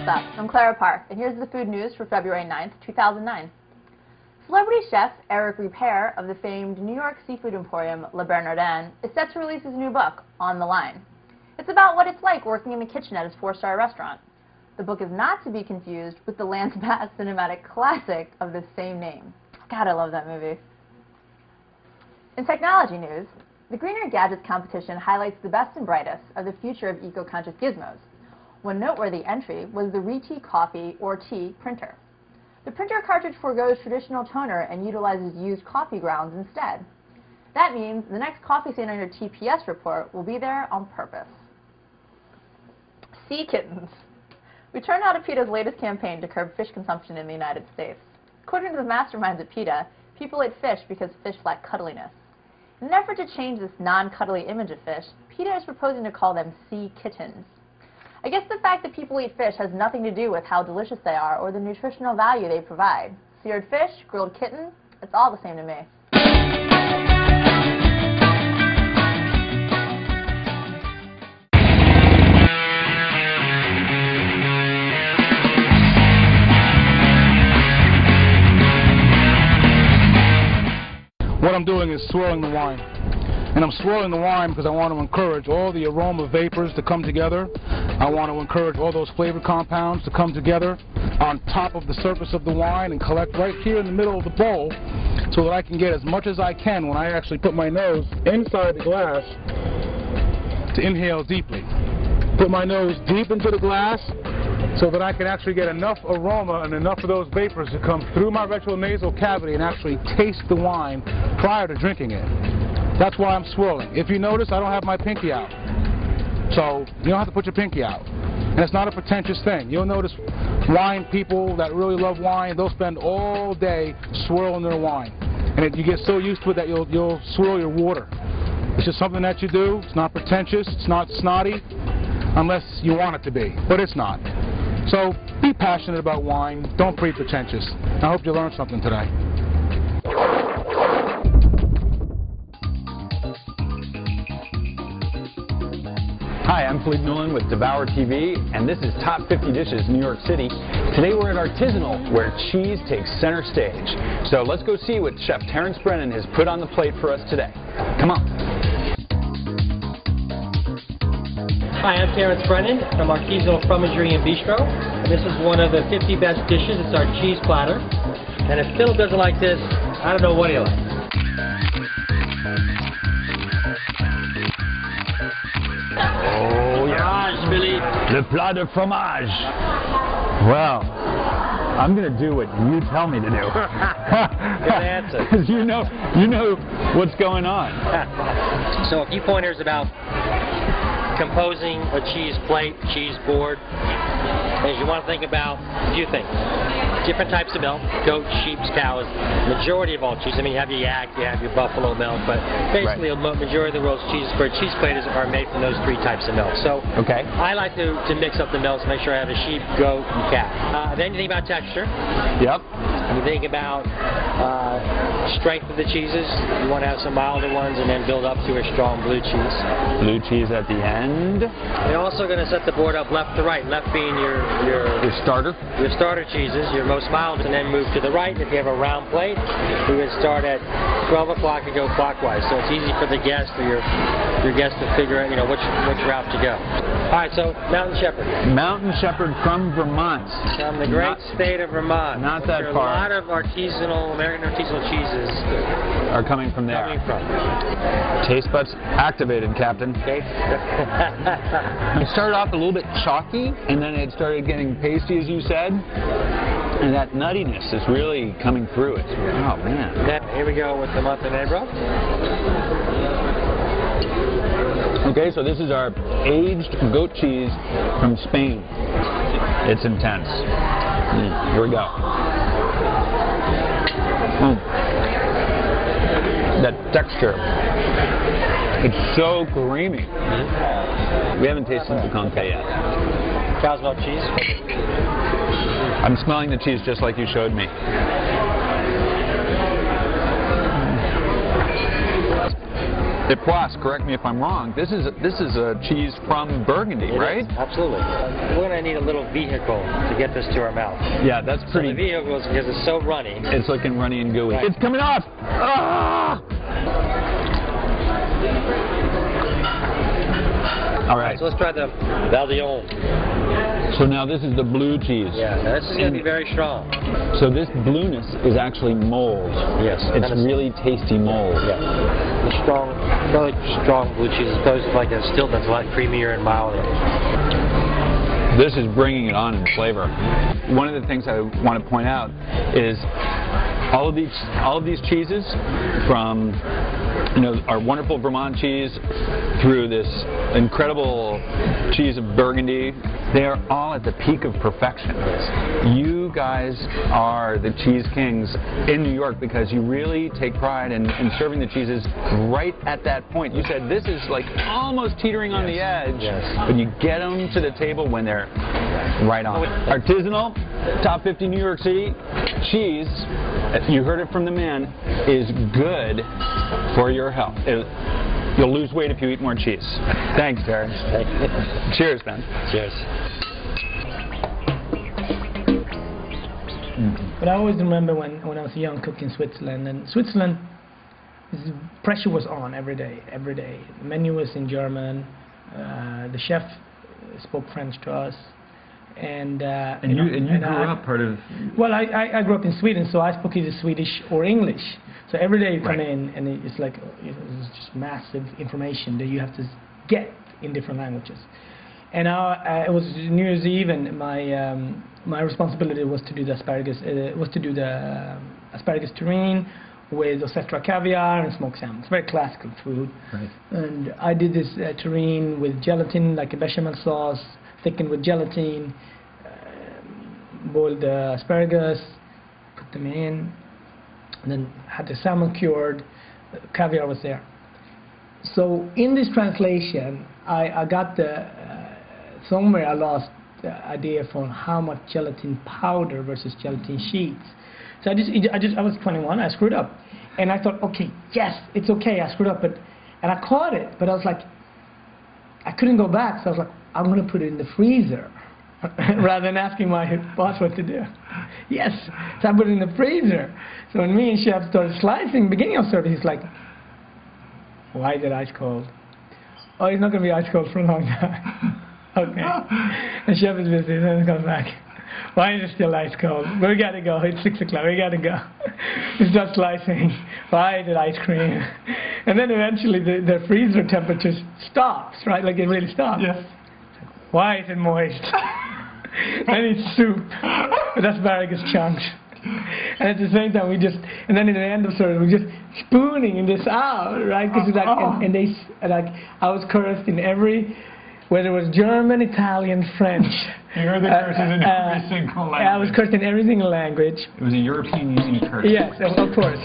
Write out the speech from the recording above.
What's up? I'm Clara Park, and here's the food news for February 9th, 2009. Celebrity chef Eric Ripert of the famed New York seafood emporium Le Bernardin is set to release his new book, On the Line. It's about what it's like working in the kitchen at his four-star restaurant. The book is not to be confused with the Lance Bass cinematic classic of the same name. God, I love that movie. In technology news, the Greener Gadgets competition highlights the best and brightest of the future of eco-conscious gizmos. One noteworthy entry was the ReTea Coffee or Tea printer. The printer cartridge forgoes traditional toner and utilizes used coffee grounds instead. That means the next coffee stain on your TPS report will be there on purpose. Sea kittens. We turned out to PETA's latest campaign to curb fish consumption in the United States. According to the masterminds at PETA, people ate fish because fish lack cuddliness. In an effort to change this non-cuddly image of fish, PETA is proposing to call them sea kittens. I guess the fact that people eat fish has nothing to do with how delicious they are or the nutritional value they provide. Seared fish, grilled kitten, it's all the same to me. What I'm doing is swirling the wine. And I'm swirling the wine because I want to encourage all the aroma vapors to come together. I want to encourage all those flavor compounds to come together on top of the surface of the wine and collect right here in the middle of the bowl so that I can get as much as I can when I actually put my nose inside the glass to inhale deeply. Put my nose deep into the glass so that I can actually get enough aroma and enough of those vapors to come through my retronasal cavity and actually taste the wine prior to drinking it. That's why I'm swirling. If you notice, I don't have my pinky out. So you don't have to put your pinky out. And it's not a pretentious thing. You'll notice wine people that really love wine, they'll spend all day swirling their wine. And you get so used to it that you'll swirl your water. It's just something that you do. It's not pretentious. It's not snotty unless you want it to be. But it's not. So be passionate about wine. Don't be pretentious. I hope you learned something today. Hi, I'm Philippe Nolan with Devour TV, and this is Top 50 Dishes New York City. Today we're at Artisanal, where cheese takes center stage. So let's go see what Chef Terrence Brennan has put on the plate for us today. Come on. Hi, I'm Terrence Brennan from Artisanal Fromagerie and Bistro. And this is one of the 50 best dishes. It's our cheese platter. And if Phil doesn't like this, I don't know what he'll like. Oh, yeah. Le plat de fromage. Well, I'm going to do what you tell me to do. Good answer. Because you know what's going on. So a few pointers about composing a cheese plate, cheese board, is you want to think about a few things. Different types of milk, goat, sheep, cows, majority of all cheese. I mean, you have your yak, you have your buffalo milk, but basically a majority of the world's cheeses for a cheese plate are made from those three types of milk. So I like to mix up the milks, make sure I have a sheep, goat, and cow. Then you think about texture. Yep. You think about strength of the cheeses. You want to have some milder ones and then build up to a strong blue cheese. Blue cheese at the end. You're also going to set the board up left to right. Left being your starter. Your starter cheeses, your most mild, and then move to the right. If you have a round plate, we would start at 12 o'clock and go clockwise. So it's easy for the guest or your guest to figure out, which route to go. All right, so Mountain Shepherd. Mountain Shepherd from Vermont. From the great state of Vermont. Not that far. A lot of American artisanal cheeses are coming from there. Taste buds activated, Captain. Okay. It started off a little bit chalky, and then it started getting pasty, as you said. And that nuttiness is really coming through it. Oh, man. Here we go with the Montenegro. Okay, so this is our aged goat cheese from Spain. It's intense. Here we go. That texture. It's so creamy. We haven't tasted the conque yet. Cow's milk cheese. I'm smelling the cheese just like you showed me. Epoisse, correct me if I'm wrong. This is a cheese from Burgundy, right? Absolutely. We're going to need a little vehicle to get this to our mouth. Yeah, that's pretty. So the vehicle is because it's so runny. It's looking runny and gooey. Right. It's coming off. Ah! All right. So let's try the Valdion. So now this is the blue cheese. Yeah, now this is going to be very strong. So this blueness is actually mold. Yes. It's really tasty mold. Yeah. The strong, really strong blue cheese as opposed to like a Stilton that's a lot creamier and milder. This is bringing it on in flavor. One of the things I want to point out is all of these cheeses, from our wonderful Vermont cheese through this incredible cheese of Burgundy, they are all at the peak of perfection. You guys are the cheese kings in New York because you really take pride in serving the cheeses right at that point. You said this is like almost teetering on the edge, but you get them to the table when they're right on. Artisanal, top 50 New York City, cheese, you heard it from the man, is good for your health. You'll lose weight if you eat more cheese. Thanks, Terry. Cheers, Ben. Cheers. But I always remember when I was a young cook in Switzerland, and Switzerland, pressure was on every day. The menu was in German. The chef spoke French to us. And you grew up part of... Well, I grew up in Sweden, so I spoke either Swedish or English. So every day you come in, and it's like it's just massive information that you have to get in different languages. And it was New Year's Eve, and my responsibility was to do the asparagus. Asparagus terrine with ossetra caviar and smoked salmon. It's very classical food. Right. And I did this terrine with gelatin, like a bechamel sauce, thickened with gelatin, boiled the asparagus, put them in, and then had the salmon cured, caviar was there. So in this translation, I got somewhere I lost the idea for how much gelatin powder versus gelatin sheets. So I was 21, I screwed up. And I thought, okay, yes, it's okay, I screwed up, and I caught it, but I was like, I couldn't go back, so I was like, I'm going to put it in the freezer rather than asking my boss what to do. Yes, so I put it in the freezer. So when me and Chef started slicing, beginning of service, he's like, why is it ice cold? Oh, it's not going to be ice cold for a long time. Okay. And Chef is busy, then he comes back. Why is it still ice cold? We got to go. It's 6 o'clock. We got to go. It's just slicing. Why is it ice cream? And then eventually the freezer temperature stops, right? Like it really stops. Yes. Why is it moist? Then it's soup with asparagus chunks. And at the same time, and then in the end of service, we're just spooning this out, right? Because I was cursed in whether it was German, Italian, French. You heard the curses in every single language. I was cursed in every single language. It was a European using curse. Yes, of course.